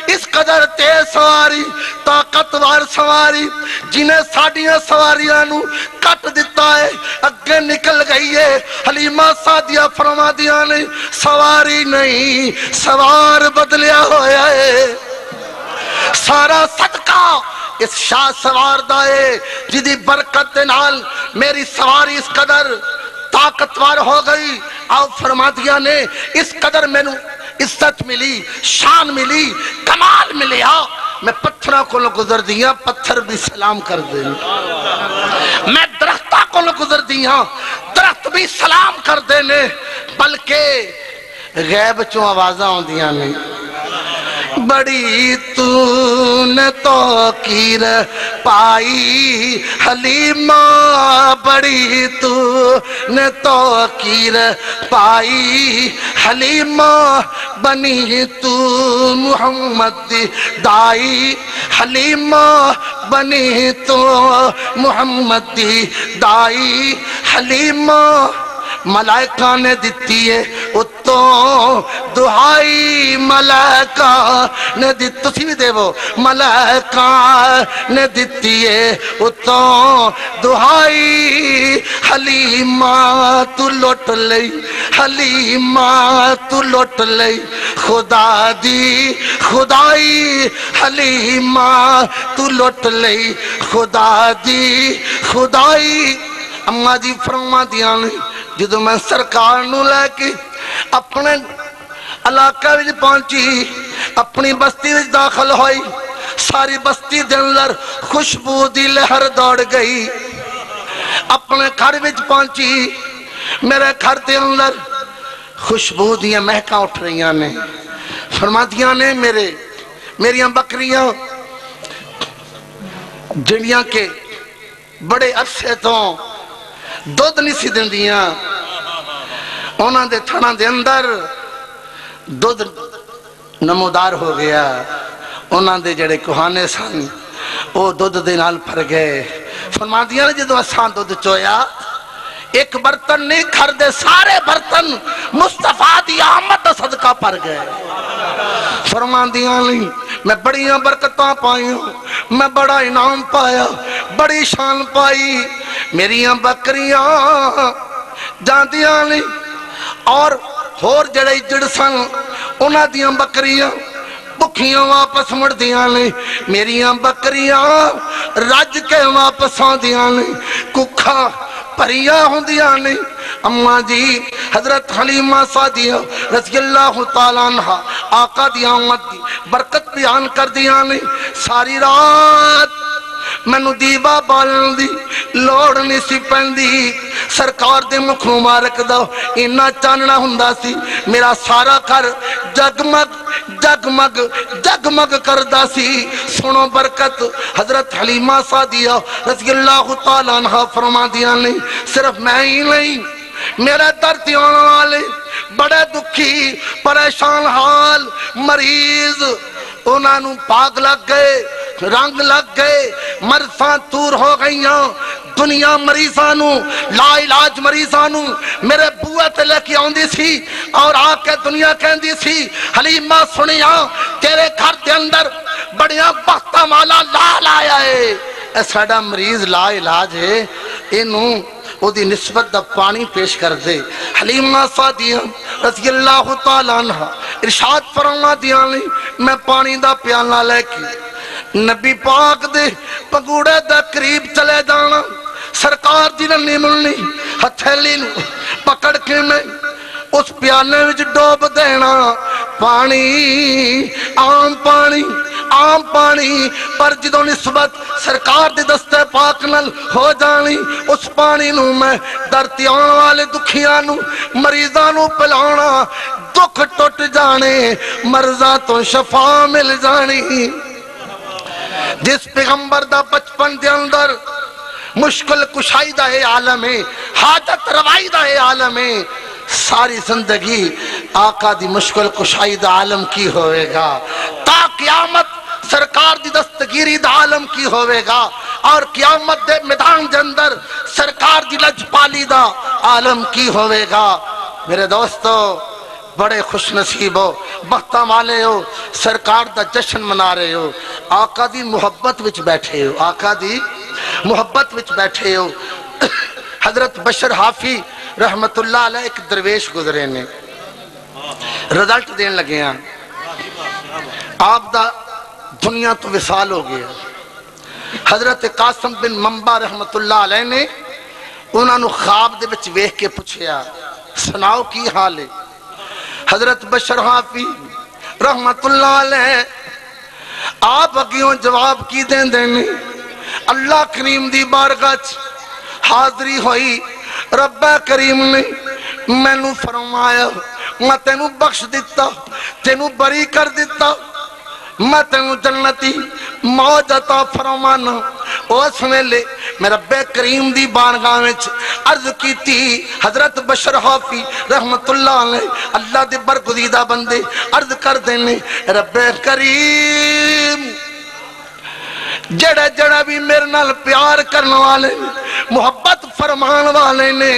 اس قدر تیز سواری طاقتور سواری جنہیں ساڑیاں سواریاں نو کٹ دیتا ہے اگے نکل گئی ہے حلیمہ سادیہ فرما دیا نہیں سواری نہیں سوار بدلیا ہویا ہے سارا صدقہ اس شاہ سوار دائے جدی برکت دے نال میری سواری اس قدر طاقتور ہو گئی آؤ فرما دیا نے اس قدر میں عزت ملی شان ملی کمال ملیا میں پتھرہ کو گزر دیا پتھر بھی سلام کر دیں میں درختہ کو گزر دیا درخت بھی سلام کر دینے بلکہ غیب چوں آوازاں ہوں دیا نہیں بڑی تو نے توقیر پائی حلیمہ بڑی تو نے توقیر پائی حلیمہ بنی تو محمد دائی حلیمہ بنی تو محمد دائی حلیمہ ملائکہ نے دیتی ہے اتوں دعائی ملائکہ نے دیتی تسی بھی دے وہ ملائکہ نے دیتی ہے اتوں دعائی حلیمہ تو لوٹ لئی حلیمہ تو لوٹ لئی خدا دی خدائی حلیمہ تو لوٹ لئی خدا دی خدائی اماں جی فرما دیا نہیں جدو میں سرکار نو لے کے اپنے علاقہ وچ پہنچی اپنی بستی وچ داخل ہوئی ساری بستی دے اندر خوشبو دی لہر دوڑ گئی اپنے گھر وچ پہنچی میرے گھر دے اندر خوشبو دیاں مہکاں اٹھ رہیاں نے فرما دیا نے میریاں بکریاں جنیاں کے بڑے عرصے تو دودھ نہیں سی دن دیاں انہاں دے تھڑاں دے اندر دودھ نمودار ہو گیا انہاں دے جڑے کوہانے سن وہ دودھ دے نال پھر گئے فرما دیا جدو اساں دودھ چویا ایک برتن نہیں گھر دے سارے برتن مصطفیٰ دی آمد دا صدقہ پر گئے فرما دیا نہیں میں بڑیاں برکتاں پائی ہوں میں بڑا انعام پایا بڑی شان پائی میریاں بکریاں جاندیاں نہیں اور جڑے جڑسن انہاں دیاں بکریاں بکھیاں واپس مڑ دیاں نہیں میریاں بکریاں رج کے واپس آن دیاں نہیں ککھا پریاں ہوں دیاں نہیں اماں جی حضرت حلیمہ سعدیہ رضی اللہ تعالیٰ عنہ آقا دی آمد دی برکت بیان کر دیاں نہیں ساری رات میں نو دیبا بالن دی لوڑ نہیں سی پہندی سرکار دے مکھ مبارک دا اینا چاننا ہوندا سی میرا سارا گھر جگمگ جگمگ جگمگ کردا سی سنو برکت حضرت حلیمہ سعدیہ رضی اللہ تعالیٰ عنہ فرما دیا نہیں صرف میں ہی نہیں میرے درد آنے والے بڑے دکھی پریشان حال مریض انہاں نو پاگ لگ گئے رنگ لگ گئے مرضاں دور ہو گئیاں دنیا مریضانو لا علاج مریضانو میرے بوئے تے لے کے آندی سی اور آ کے دنیا کہندی سی حلیمہ سنیا تیرے گھر دے اندر بڑیاں بختہ والا لال آیا ہے اے ساڈا مریض لا علاج ہے انہوں او دی نسبت دا پانی پیش کر دے حلیمہ سعدیہ رضی اللہ تعالیٰ عنہ ارشاد فرما دیا نہیں میں پانی دا پیالہ لے کے نبی پاک دے پگوڑے دا قریب چلے جانا سرکار دی ننی ملنی ہتھیلی نو پکڑ کے میں اس پیالے وچ ڈوب دینا پانی عام پانی پر جدو نسبت سرکار دی دستے پاک نل ہو جانی اس پانی نو میں درتی آن والے دکھیاں نو مریضاں نو پلانا دکھ ٹوٹ جانے مرضاں تو شفا مل جانی جس پیغمبر دا بچپن دے اندر مشکل کشائیدہ عالم حاجت روائیدہ عالم ساری زندگی آقا دی مشکل کشائیدہ عالم کی ہوئے گا تا قیامت سرکار دی دستگیری دا عالم کی ہوئے گا اور قیامت دے میدان دے اندر سرکار دی لج پالی دا عالم کی ہوئے گا۔ میرے دوستو بڑے خوش نصیب ہو، بختہ والے ہو، سرکار دا جشن منا رہے ہو، آقا دی محبت وچ بیٹھے ہو، آقا دی محبت وچ بیٹھے ہو۔ حضرت بشر حافی رحمت اللہ علیہ ایک درویش گزرے نے، رزلٹ دین لگے ہیں، آپ دا دنیا تو وصال ہو گیا۔ حضرت قاسم بن منبع رحمت اللہ علیہ نے انہوں نے خواب دے بچ ویکھ کے پوچھیا سناؤ کی حال ہے؟ حضرت بشر حافی رحمت اللہ علیہ آپ اگیوں جواب کی دیں دینے، اللہ کریم دی بارگاہ حاضری ہوئی، رب کریم نے میں نو فرمایا میں تینو بخش دیتا، تینو بری کر دیتا، میں تینو جنتی موج عطا فرمانا۔ اس ویلے میں رب کریم دی بارگاہ وچ عرض کیتی، حضرت بشر حافی رحمت اللہ علیہ اللہ دے برگزیدہ بندے عرض کر دینے، رب کریم جڑا جڑا بھی میرے نال پیار کرنے والے محبت فرمان والے نے،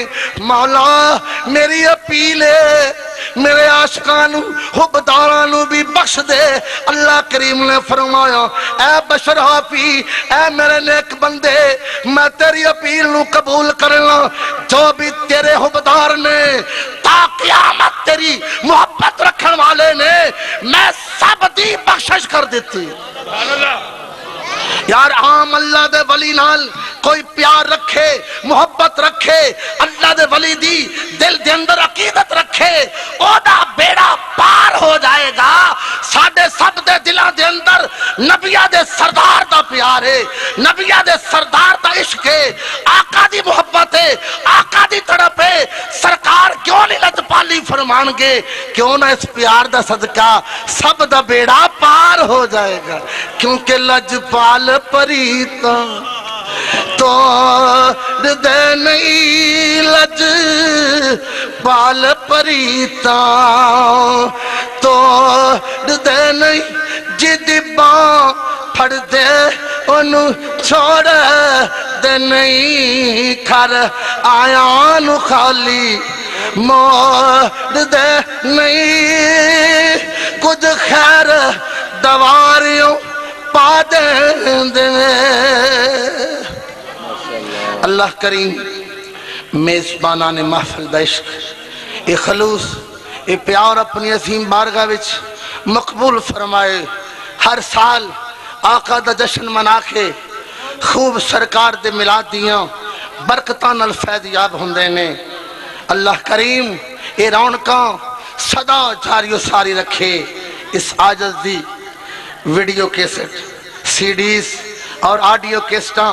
مولا میری اپیل ہے میرے عاشقانو حبدارانو بھی بخش دے۔ اللہ کریم نے فرمایا اے بشر حافی، اے میرے نیک بندے، میں تیری اپیل نو قبول کرنا، جو بھی تیرے حبدار نے تا قیامت تیری محبت رکھن والے نے میں سب دی بخشش کر دیتی۔ یار عام اللہ دے ولی نال کوئی پیار رکھے، محبت رکھے، اللہ دے ولی دی دل دے اندر عقیدت رکھے، او دا بیڑا پار ہو جائے گا۔ ساڑھے سب دے دلہ دے اندر نبیہ دے سردار دا پیار ہے، نبیہ دے سردار دا عشق ہے، آقا دی محبت ہے، آقا دی تڑپ ہے۔ سرکار کیوں نہیں لج پالی فرمان گے؟ کیوں نہ اس پیار دا صدقہ سب دا بیڑا پار ہو جائے گا، کیونکہ لج پال پریتا توڑ دے نہیں، لج پال پریتا توڑ دے نہیں، جد باں پھڑ دے انہوں چھوڑ دے نہیں، کھر آیاں نو خالی موڑ دے نہیں، کچھ خیر دواریوں پا دے۔ اللہ کریم میزبانان محفل دا عشق، اے خلوص، اے پیار اپنی عظیم بارگاہ وچ مقبول فرمائے۔ ہر سال آقا دا جشن منا کے خوب سرکار دے ملاد دیاں برکتان الفیض یاب ہوندے نے۔ اللہ کریم اے رونقاں صدا جاری و ساری رکھے۔ اس عاجز دی ویڈیو کیسٹ، سی ڈیز اور آڈیو کیسٹاں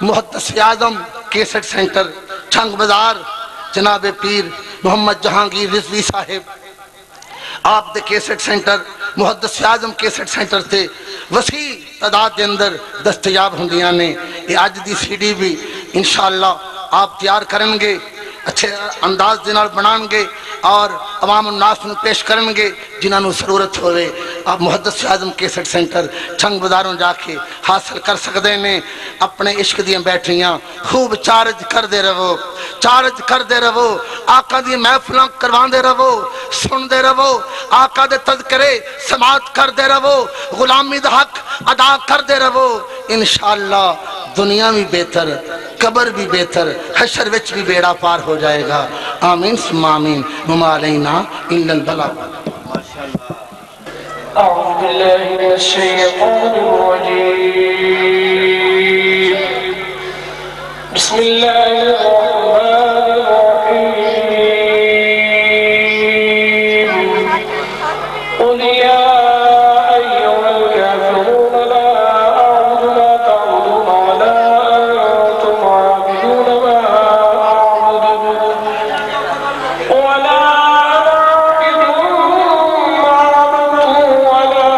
محدث اعظم کیسٹ سینٹر چھنگ بازار جناب پیر محمد جہانگیر رضوی صاحب آپ دے کیسٹ سینٹر محدث اعظم کیسٹ سینٹر تے وسیع تعداد دے اندر دستیاب ہوندیاں نے۔ یہ آج دی سی ڈی بھی انشاءاللہ آپ تیار کریں گے، اچھے انداز دینار بنان گے اور عوام الناس میں پیش کریں گے جنہاں نو ضرورت ہوئے۔ آپ محدث اعظم کیسٹ سینٹر چھنگ بازاروں جا کے حاصل کر سکتے ہیں۔ اپنے عشق دیاں بیٹھیاں خوب چارج کر دے رہو، چارج کر دے رہو، آقا دی محفلاں کروان دے رہو، سن دے رہو، آقا دے تذکرے سماعت کر دے رہو، غلامی دا حق ادا کر دے رہو۔ انشاءاللہ دنیا بھی بہتر، قبر بھی بہتر، حشر وچ بھی بیڑا پار ہو جائے گا۔ آمین ثم آمین۔ وما علینا الا البلاغ۔ أعوذ بالله من الشيطان الرجيم. بسم الله الرحمن الرحيم. قل يا أيها الكافرون لا أعبد ما تعبدون ولا أنتم عابدون ما أعبد ولا أنا عابد ما عبدتم ولا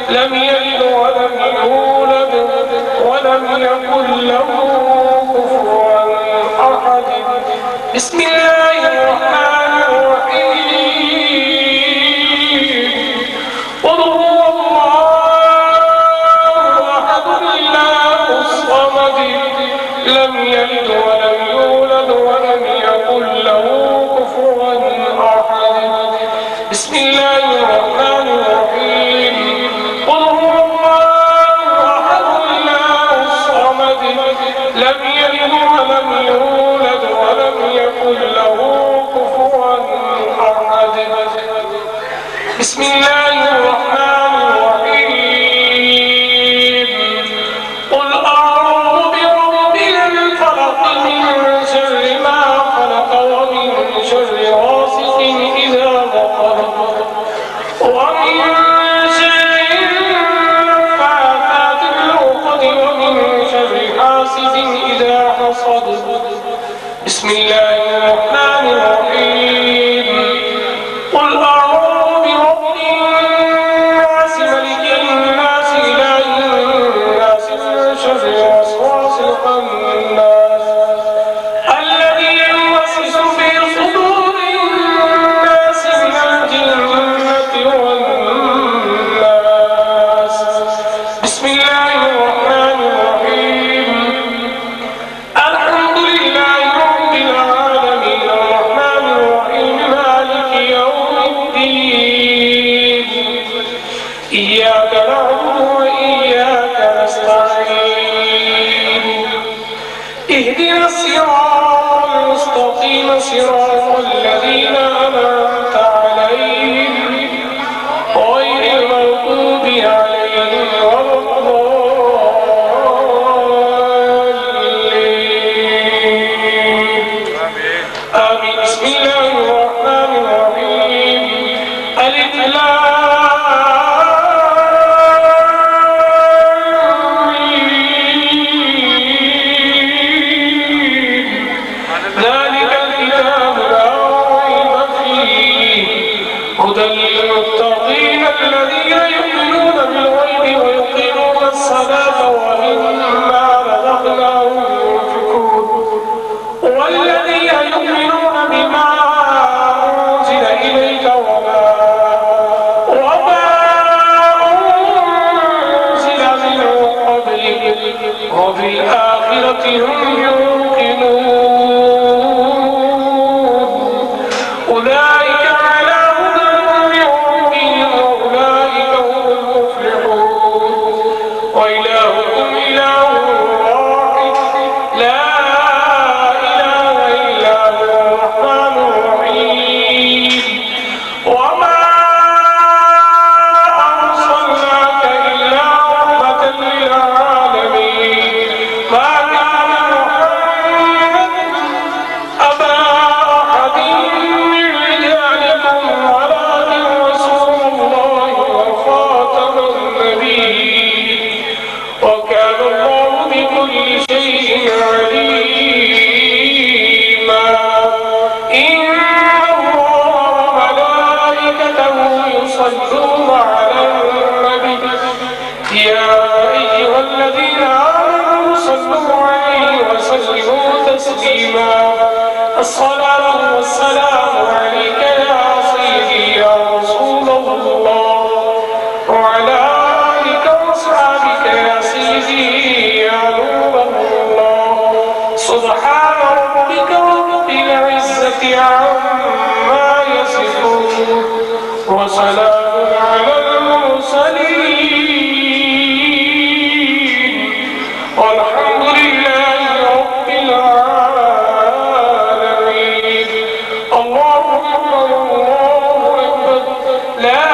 لم يلد ولم يولد ولم يكن له كفوا أحد. بسم الله الرحمن الرحيم. قل هو الله أحد الله الصمد لم يلد ولم يولد ولم يكن له كفوا أحد. بسم الله الرحمن الرحيم. قل هو الله أحد الله الصمد لم يلد ولم يولد ولم يكن له كفوا أحد. بسم الله الرحمن الرحيم. قل أعوذ برب الفلق من شر ما خلق ومن شر غاسق إذا وقب ومن شر النفاثات في العقد ومن شر حاسد إذا حصد. بسم الله الرحمن الرحيم. قل أعوذ برب الناس ملك الناس إله الناس من شر الوسواس الخناس الذي يوسوس في صدور الناس من الجنة والناس. بسم الله الرحمن الرحيم. الحمد لله رب العالمين الرحمن الرحيم مالك يوم الدين. إياك نعبد وإياك نستعين. اهدنا الصراط المستقيم صراط الذين أنعمت عليهم غير المغضوب عليهم ولا الضالين. آمين. بسم الله الرحمن الرحيم. ألف لام ميم. ذلك الكتاب لا ريب فيه هدى للمتقين الذين يؤمنون بالغيب ويقيمون الصلاة ومما رزقناهم ينفقون والذين يؤمنون بما أنزل إليك وما أنزل من قبلك وبالآخرة هم يوقنون. أولئك على هدى من ربهم وأولئك هم المفلحون. وإلهكم إله واحد لا إله إلا هو الرحمن الرحيم. وما أرسلناك إلا رحمة للعالمين. ما كان محمد أبا أحد من رجالكم ولكن رسول الله وخاتم النبيين وكان الله بكل شيء عليما. إن الله وملائكته يصلون على النبي يا أيها الذين آمنوا صلوا عليه وسلموا تسليما. الصلاة والسلام عليك يا سيدي يا رسول الله وعلى آلك وأصحابك يا سيدي يا نور الله. سبحان ربك رب العزة عما يصفون وسلام على المرسلين والحمد لله رب العالمين. الله أكبر الله أكبر لا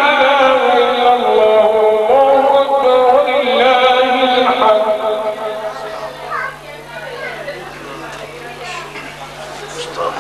إله إلا الله الله أكبر ولله الحمد.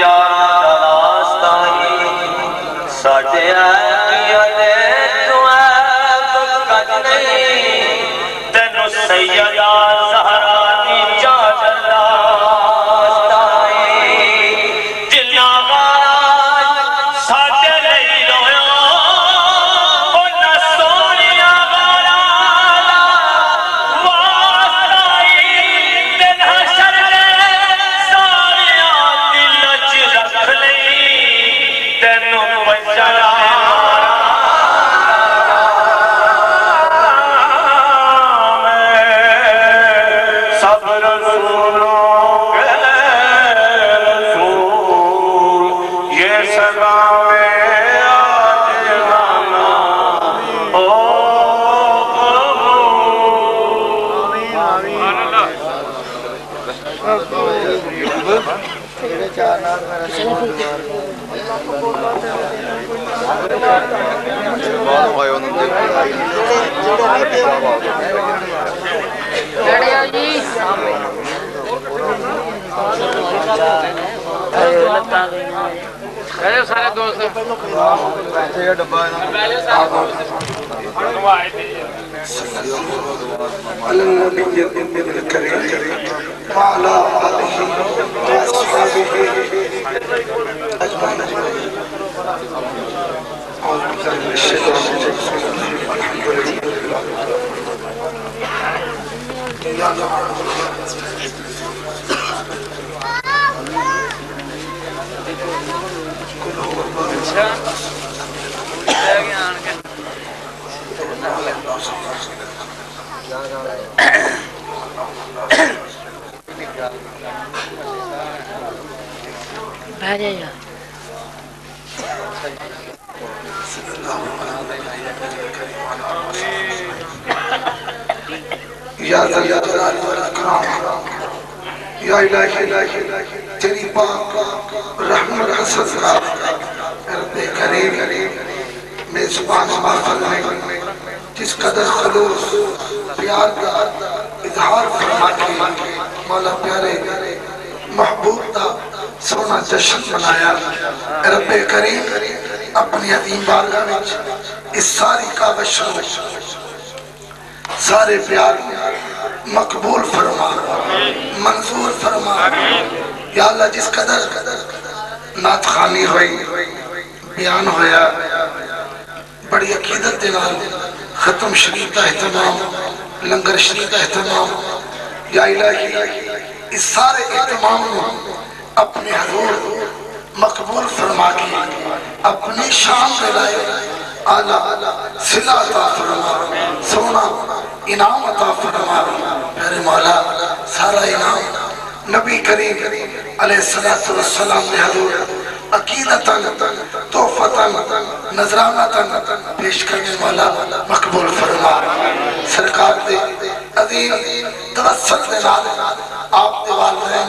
یاراں دا واسطہ ساڈے آئیاں دے تو کج نہیں تینو سیدہ زہرا دی چادر دا واسطہ جنہ غارا ساڈے لئی رویا انہاں سونیاں غارا دا واسطہ دل حشر دے ساریاں دل وچ رکھ لئی تینو بچایا سارے دوست النبي الكريم وعلى آله وأصحابه أجمعين. أعوذ بالله من الشيطان الرجيم. الحمد لله یا ذا الجلال والاکرام یا الہی تیری پاک رحمت کا صدقہ رب کریم میزبان محفل میں جس قدر خلوص پیار کا اظہار فرما کے مولا پیارے محبوب کا سونا جشن منایا رب کریم اپنی عظیم بارگاہ میں اس ساری کاوش سارے پیار مقبول فرما منظور فرما یا اللہ جس قدر نعت خوانی ہوئی بیان ہویا بڑی عقیدت دینال ختم شریف کا اہتمام لنگر شریف کا اہتمام یا الہی اس سارے اہتمام اپنے حضور مقبول فرما کی اپنی شان دلائے اعلیٰ صلہ عطا فرما سونا انعام عطا فرما میرے مولا سارا انعام نبی کریم علیہ السلام نے حضور عقیدتاً تحفتاً نظرانتاً پیش کرنے والا مقبول فرما سرکار دے عظیم توسل دے نال آپ دے والدین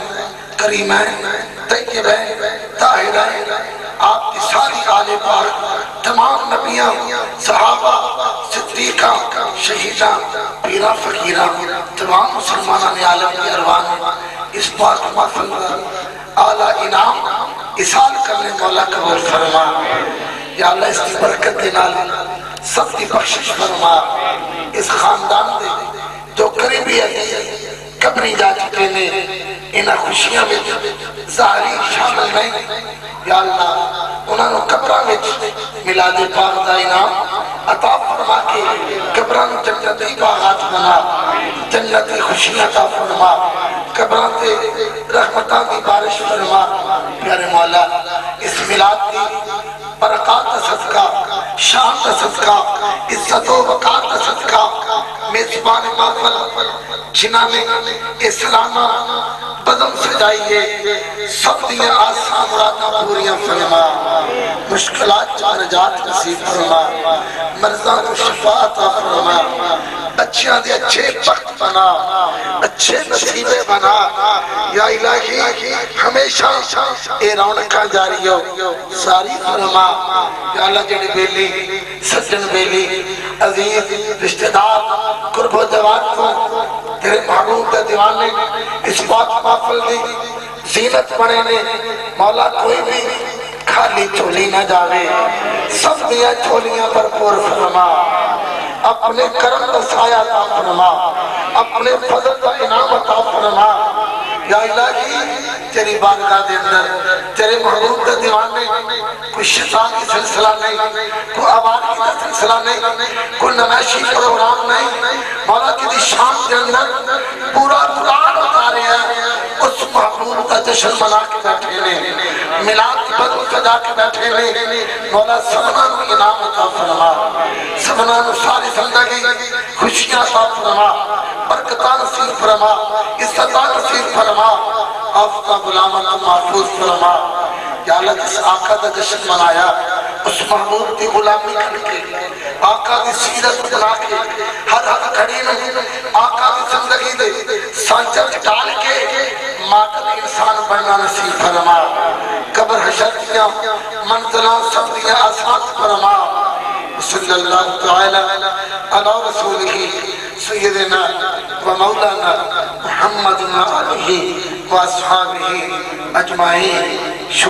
کریمین طیبین طاہرین آپ کی ساری آل پاک تمام نبیاں صحابہ صدیقہ شہیدہ پیرہ فقیرہ تمام مسلمانان عالم کی ارواح اس پاک محفل اعلیٰ انعام اصال کرنے مولا قبول فرما یا اللہ اس کی برکت دینال سب کی بخشش فرما اس خاندان دے جو قریبی ہے قبری جا چکے نے انہا خوشیاں میں ظاہری شامل نہیں یا اللہ انہوں نے قبران میں ملاد پاک دا انعام عطا فرما کے قبران جنتی باغات بنا جنتی خوشیاں عطا فرما قبران تے رحمتان دی بارش فرما پیارے مولا اس ملاد کی برکات کا صدقہ شان کا صدقہ عزت و وقار کا صدقہ میزبان محفل جنہاں نے اسلامہ بدن سجائیے سب دیا آسان مرادہ پوریاں فرما مشکلات کا نجات نصیب فرما مرضان کو شفاء عطا فرما اچھیاں دے اچھے وقت بنا اچھے نصیبے بنا یا الہی ہمیشہ اے رونقہ جاری ہو ساری فرما یا اللہ جڑے بیلی سجن بیلی عزیز رشتہ دار قرب و جواد کو تیرے محبوب دے دیوانے اس پاک محفل دی زینت بنے نے مولا کوئی بھی خالی چولی نہ جاوے سب دیا چولیاں پر پور فرما اپنے کرم کا سایہ عطا فرما اپنے فضل کا انعام عطا فرما یا الہی تیری بارگاہ دے اندر تیرے محبوب کا دیوانے کوئی شیطان کی سلسلہ نہیں کوئی آواری کا سلسلہ نہیں کوئی نمائشی پروگرام نہیں مولا کی شام کے اندر پورا قرآن اتارے ہیں اس محبوب کا جشن منا کے بیٹھے نے ملاد کی بدو سجا کے بیٹھے نے مولا سبنا کو انعام عطا فرما سبنا کو ساری زندگی خوشیاں عطا فرما برکتاں نصیب فرما عزتاں نصیب فرما آفتہ غلامہ کو محفوظ فرما یا اللہ جس آقا دا جشن منایا اس محبوب کی غلامی کر کے آقا کی سیرت بنا کے ہر گھڑی میں آقا کی زندگی دے سانچر ڈال کے ماتم انسان بننا نصیب فرما قبر حشر کیا منزلہ سب دیا آسان فرما صلی اللہ تعالی علی رسولہ سیدنا و مولانا محمد علیہ و اصحابہ اجمعین